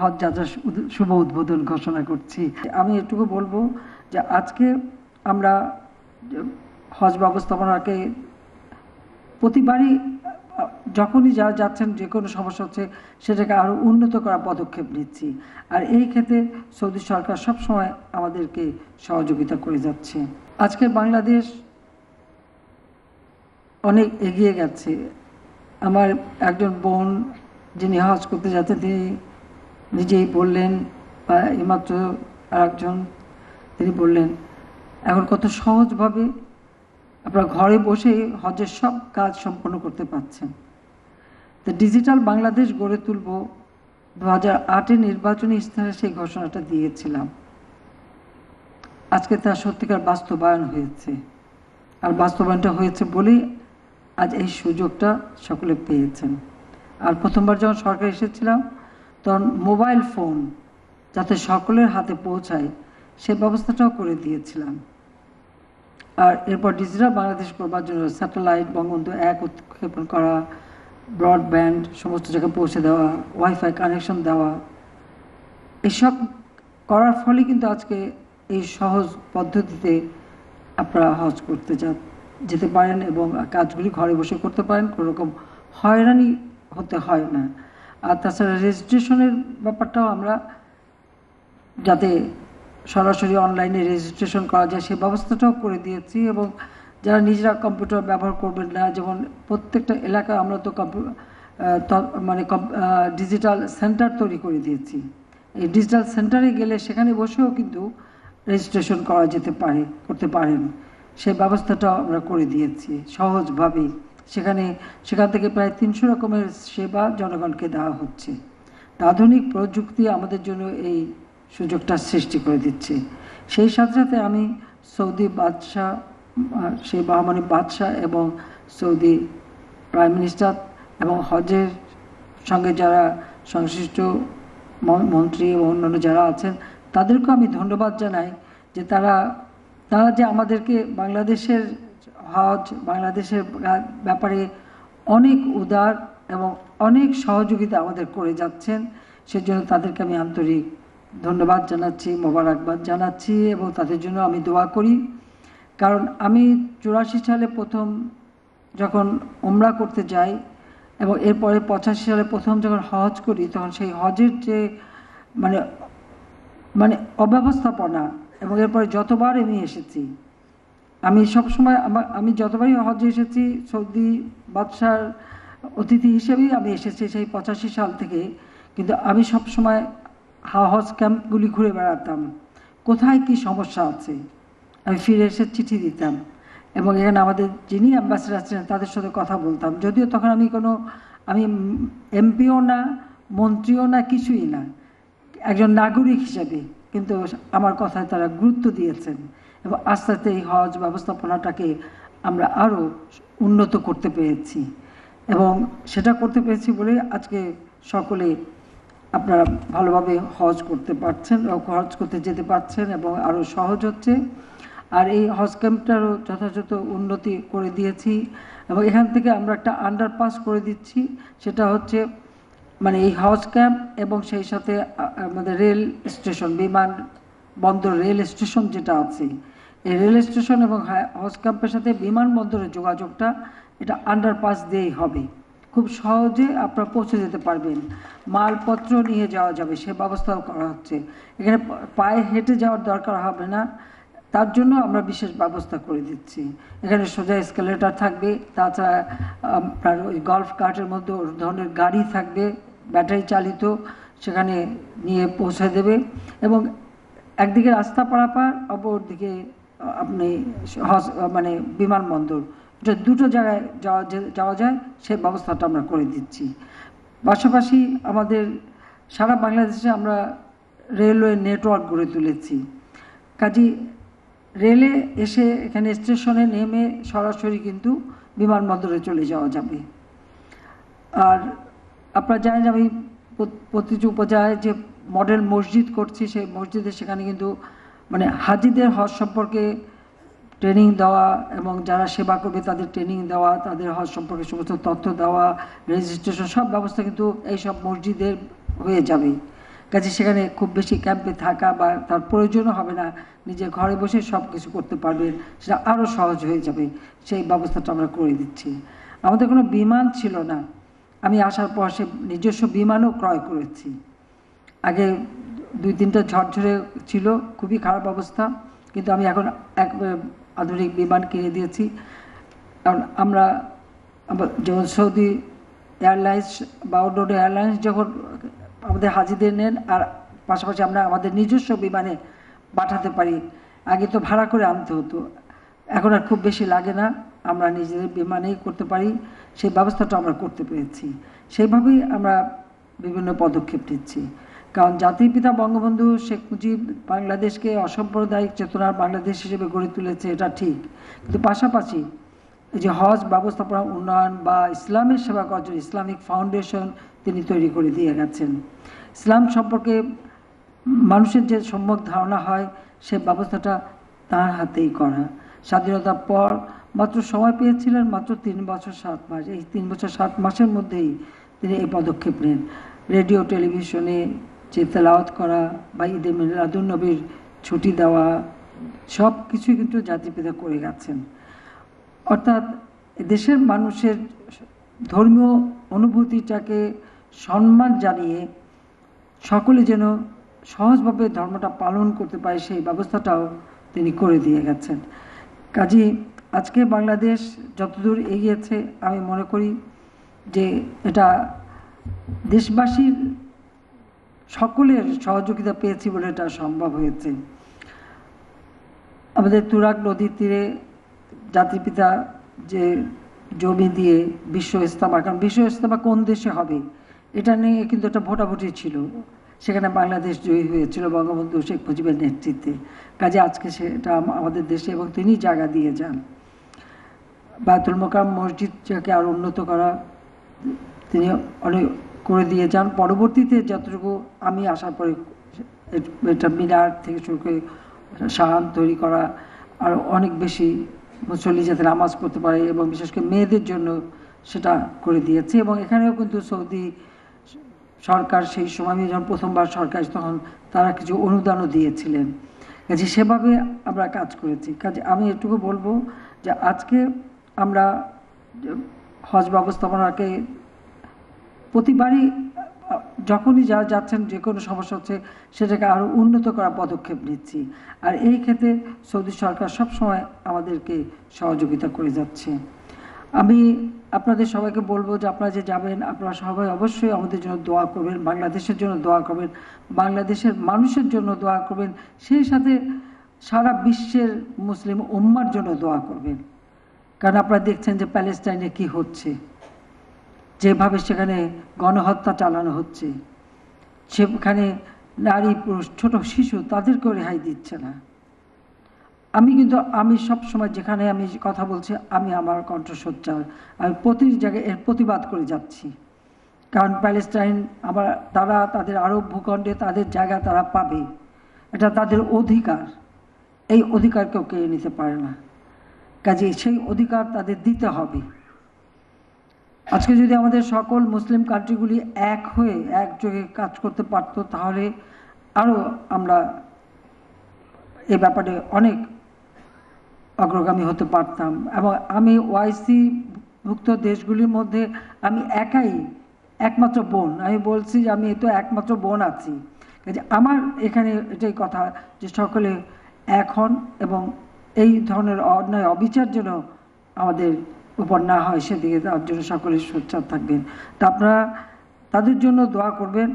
হজ যাত্রার শুভ উদ্বোধন ঘোষণা করছি। আমি এটুকু বলবো যে আজকে আমরা হজ ব্যবস্থাপনাকে প্রতিবারই যখনই যারা যাচ্ছেন যে কোনো সমস্যা হচ্ছে সেটাকে আরও উন্নত করার পদক্ষেপ নিচ্ছি। আর এই ক্ষেত্রে সৌদি সরকার সবসময় আমাদেরকে সহযোগিতা করে যাচ্ছে। আজকে বাংলাদেশ অনেক এগিয়ে গেছে। আমার একজন বোন যিনি হজ করতে যাচ্ছেন তিনি নিজেই বললেন, বা এইমাত্র আরেকজন তিনি বললেন, এখন কত সহজভাবে আপনারা ঘরে বসেই হজের সব কাজ সম্পন্ন করতে পারছেন। তো ডিজিটাল বাংলাদেশ গড়ে তুলব 2008-এ নির্বাচনী ইশতেহারে সেই ঘোষণাটা দিয়েছিলাম। আজকে তার সত্যিকার বাস্তবায়ন হয়েছে, আর বাস্তবায়নটা হয়েছে বলেই আজ এই সুযোগটা সকলে পেয়েছেন। আর প্রথমবার যখন সরকার এসেছিলাম তখন মোবাইল ফোন যাতে সকলের হাতে পৌঁছায় সে ব্যবস্থাটাও করে দিয়েছিলাম। আর এরপর ডিজিটাল বাংলাদেশ করবার জন্য স্যাটেলাইট, বঙ্গবন্ধু 1 উৎক্ষেপণ করা, ব্রডব্যান্ড সমস্ত জায়গায় পৌঁছে দেওয়া, ওয়াইফাই কানেকশন দেওয়া, এসব করার ফলে কিন্তু আজকে এই সহজ পদ্ধতিতে আপনারা হজ করতে যেতে পারেন এবং কাজগুলি ঘরে বসে করতে পারেন, কোনো রকম হয়রানি হতে হয় না। আর তাছাড়া রেজিস্ট্রেশনের ব্যাপারটাও আমরা যাতে সরাসরি অনলাইনে রেজিস্ট্রেশন করা যায় সে ব্যবস্থাটাও করে দিয়েছি। এবং যারা নিজেরা কম্পিউটার ব্যবহার করবেন না, যেমন প্রত্যেকটা এলাকায় আমরা তো ডিজিটাল সেন্টার তৈরি করে দিয়েছি। এই ডিজিটাল সেন্টারে গেলে সেখানে বসেও কিন্তু রেজিস্ট্রেশন করা করতে পারেন, সে ব্যবস্থাটাও আমরা করে দিয়েছি সহজভাবেই। সেখান থেকে প্রায় 300 রকমের সেবা জনগণকে দেওয়া হচ্ছে। আধুনিক প্রযুক্তি আমাদের জন্য এই সুযোগটা সৃষ্টি করে দিচ্ছে। সেই সাথে সাথে আমি সৌদি বাদশাহ, সেই বাহমানি বাদশাহ এবং সৌদি প্রাইম মিনিস্টার এবং হজের সঙ্গে যারা সংশ্লিষ্ট মন্ত্রী এবং অন্যান্য যারা আছেন তাদেরকেও আমি ধন্যবাদ জানাই যে তারা যে আমাদেরকে বাংলাদেশের হজ, বাংলাদেশের ব্যাপারে অনেক উদার এবং অনেক সহযোগিতা আমাদের করে যাচ্ছেন। সেজন্য তাদেরকে আমি আন্তরিক ধন্যবাদ জানাচ্ছি, মোবারকবাদ জানাচ্ছি এবং তাদের জন্য আমি দোয়া করি। কারণ আমি 84 সালে প্রথম যখন উমরা করতে যাই এবং এরপরে 85 সালে প্রথম যখন হজ করি, তখন সেই হজের যে মানে অব্যবস্থাপনা, এবং এরপরে যতবার আমি এসেছি, আমি সবসময় আমি যতবারই হজে এসেছি সৌদি বাদশার অতিথি হিসেবেই আমি এসেছি সেই 85 সাল থেকে। কিন্তু আমি সবসময় হজ ক্যাম্পগুলি ঘুরে বেড়াতাম, কোথায় কি সমস্যা আছে আমি ফিরে এসে চিঠি দিতাম এবং এখানে আমাদের যিনি অ্যাম্বাসেডার ছিলেন তাদের সাথে কথা বলতাম। যদিও তখন আমি এমপিও না, মন্ত্রীও না, কিছুই না, একজন নাগরিক হিসেবে, কিন্তু আমার কথায় তারা গুরুত্ব দিয়েছেন এবং আস্তে আস্তে এই হজ ব্যবস্থাপনাটাকে আমরা আরও উন্নত করতে পেরেছি। এবং সেটা করতে পেরেছি বলে আজকে সকলে আপনারা ভালোভাবে হজ করতে পারছেন, হজ করতে যেতে পারছেন এবং আরও সহজ হচ্ছে। আর এই হজ ক্যাম্পটারও যথাযথ উন্নতি করে দিয়েছি এবং এখান থেকে আমরা একটা আন্ডারপাস করে দিচ্ছি। সেটা হচ্ছে এই হজ ক্যাম্প এবং সেই সাথে আমাদের রেল স্টেশন, বিমানবন্দর রেল স্টেশন যেটা আছে, এই রেল স্টেশন এবং হজ ক্যাম্পের সাথে বিমানবন্দরের যোগাযোগটা এটা আন্ডারপাস দিয়েই হবে। খুব সহজে আপনারা পৌঁছে যেতে পারবেন, মালপত্র নিয়ে যাওয়া যাবে সে ব্যবস্থাও করা হচ্ছে। এখানে পায়ে হেঁটে যাওয়ার দরকার হবে না, তার জন্য আমরা বিশেষ ব্যবস্থা করে দিচ্ছি। এখানে সোজা এসকেলেটর থাকবে, তাছাড়া আপনার ওই গল্ফ কার্টের মধ্যে ওর ধরনের গাড়ি থাকবে ব্যাটারি চালিত, সেখানে নিয়ে পৌঁছে দেবে এবং একদিকে রাস্তা পারাপার, অপরদিকে আপনি বিমানবন্দর, এটা দুটো জায়গায় যাওয়া যায় সেই ব্যবস্থাটা আমরা করে দিচ্ছি। পাশাপাশি আমাদের সারা বাংলাদেশে আমরা রেলওয়ে নেটওয়ার্ক গড়ে তুলেছি। কাজেই রেলে এসে এখানে স্টেশনে নেমে সরাসরি কিন্তু বিমানবন্দরে চলে যাওয়া যাবে। আর আপনারা জানেন আমি প্রতিটি উপজেলায় যে মডেল মসজিদ করছি, সেই মসজিদে সেখানে কিন্তু হাজিদের হজ সম্পর্কে ট্রেনিং দেওয়া এবং যারা সেবা করবে তাদের ট্রেনিং দেওয়া, তাদের হজ সম্পর্কে সমস্ত তথ্য দেওয়া, রেজিস্ট্রেশন সব ব্যবস্থা কিন্তু এইসব মসজিদের হয়ে যাবে। কাজে সেখানে খুব বেশি ক্যাম্পে থাকা বা তার প্রয়োজনও হবে না, নিজে ঘরে বসে সব কিছু করতে পারবেন, সেটা আরও সহজ হয়ে যাবে। সেই ব্যবস্থাটা আমরা করে দিচ্ছি। আমাদের কোনো বিমান ছিল না, আমি আসার পর সে নিজস্ব বিমানও ক্রয় করেছি। আগে 2-3টা ঝরঝরে ছিল, খুবই খারাপ অবস্থা, কিন্তু আমি এখন এক আধুনিক বিমান কিনে দিয়েছি। কারণ আমরা যেমন সৌদি এয়ারলাইন্স বা অন্য এয়ারলাইন্স যখন আমাদের হাজিদের নেন, আর পাশাপাশি আমরা আমাদের নিজস্ব বিমানে পাঠাতে পারি। আগে তো ভাড়া করে আনতে হতো, এখন আর খুব বেশি লাগে না, আমরা নিজেদের বিমানেই করতে পারি। সেই ব্যবস্থাটা আমরা করতে পেরেছি। সেইভাবেই আমরা বিভিন্ন পদক্ষেপ নিচ্ছি। কারণ জাতির পিতা বঙ্গবন্ধু শেখ মুজিব বাংলাদেশকে অসাম্প্রদায়িক চেতনার বাংলাদেশ হিসেবে গড়ে তুলেছে, এটা ঠিক, কিন্তু পাশাপাশি এই যে হজ ব্যবস্থাপনা উন্নয়ন বা ইসলামের সেবা করার জন্য ইসলামিক ফাউন্ডেশন তিনি তৈরি করে দিয়ে গেছেন। ইসলাম সম্পর্কে মানুষের যে সম্যক ধারণা হয়, সে ব্যবস্থাটা তার হাতেই করা। স্বাধীনতার পর মাত্র সময় পেয়েছিলেন মাত্র 3 বছর 7 মাস। এই 3 বছর 7 মাসের মধ্যেই তিনি এই পদক্ষেপ নেন। রেডিও টেলিভিশনে যে তেলাওয়াত করা বা ঈদে মিলাদুন্নবীর ছুটি দেওয়া, সব কিছুই কিন্তু জাতির পিতা করে গেছেন। অর্থাৎ দেশের মানুষের ধর্মীয় অনুভূতিটাকে সম্মান জানিয়ে সকলে যেন সহজভাবে ধর্মটা পালন করতে পারে, সেই ব্যবস্থাটাও তিনি করে দিয়ে গেছেন। কাজেই আজকে বাংলাদেশ যতদূর এগিয়েছে, আমি মনে করি যে এটা দেশবাসীর সকলের সহযোগিতা পেয়েছি বলে এটা সম্ভব হয়েছে। আমাদের তুরাগ নদীর তীরে জাতির পিতা যে জমি দিয়ে বিশ্ব ইজতেমা, কারণ বিশ্ব ইজতেমা কোন দেশে হবে এটা নিয়ে কিন্তু একটা ভোটাভুটি ছিল, সেখানে বাংলাদেশ জয়ী হয়েছিল বঙ্গবন্ধু শেখ মুজিবের নেতৃত্বে। কাজে আজকে সেটা আমাদের দেশে, এবং তিনি জায়গা দিয়ে যান। বায়তুল মোকাররম মসজিদটাকে আরও উন্নত করা তিনি অনেক করে দিয়ে যান। পরবর্তীতে যতটুকু আমি আসার পরে এটা মিনার থেকে শুরু করে শাহান তৈরি করা, আর অনেক বেশি মুসল্লি যাতে নামাজ পড়তে পারে, এবং বিশেষ করে মেয়েদের জন্য সেটা করে দিয়েছে। এবং এখানেও কিন্তু সৌদি সরকার সেই সময় আমি যখন প্রথমবার সরকার, তখন তারা কিছু অনুদানও দিয়েছিলেন। কাজে সেভাবে আমরা কাজ করেছি। কাজে আমি এটুকু বলবো যে আজকে আমরা হজ ব্যবস্থাপনাকে প্রতিবারই যখনই যারা যাচ্ছেন যে কোনো সমস্যা হচ্ছে, সেটাকে আরও উন্নত করার পদক্ষেপ নিচ্ছি। আর এই ক্ষেত্রে সৌদি সরকার সবসময় আমাদেরকে সহযোগিতা করে যাচ্ছে। আমি আপনাদের সবাইকে বলবো যে আপনারা যে যাবেন, আপনারা সবাই অবশ্যই আমাদের জন্য দোয়া করবেন, বাংলাদেশের জন্য দোয়া করবেন, বাংলাদেশের মানুষের জন্য দোয়া করবেন, সেই সাথে সারা বিশ্বের মুসলিম উম্মার জন্য দোয়া করবেন। কারণ আপনারা দেখছেন যে প্যালেস্টাইনে কি হচ্ছে, যেভাবে সেখানে গণহত্যা চালানো হচ্ছে, সেখানে নারী পুরুষ ছোট শিশু তাদেরকেও রেহাই দিচ্ছে না। আমি সব সময় যেখানে আমি কথা বলছি, আমি আমার কণ্ঠস্বর, আমি প্রতি জায়গায় এর প্রতিবাদ করে যাচ্ছি। কারণ প্যালেস্টাইন তারা তাদের আরব ভূখণ্ডে তাদের জায়গা তারা পাবে, এটা তাদের অধিকার। এই অধিকার কেউ কেড়ে নিতে পারে না। কাজে সেই অধিকার তাদের দিতে হবে। আজকে যদি আমাদের সকল মুসলিম কান্ট্রিগুলি এক হয়ে একযোগে কাজ করতে পারত, তাহলে আরও আমরা এ ব্যাপারে অনেক অগ্রগামী হতে পারতাম। এবং আমি ওআইসি ভুক্ত দেশগুলির মধ্যে আমি একমাত্র বোন। আমি বলছি যে আমি তো একমাত্র বোন আছি। কাজে আমার এখানে এটাই কথা যে সকলে এক হন, এবং এই ধরনের অন্যায় অবিচার যেন আমাদের উপর না হয়, সেদিকে তার জন্য সকলে সোচ্চার থাকবেন। তা আপনারা তাদের জন্য দোয়া করবেন।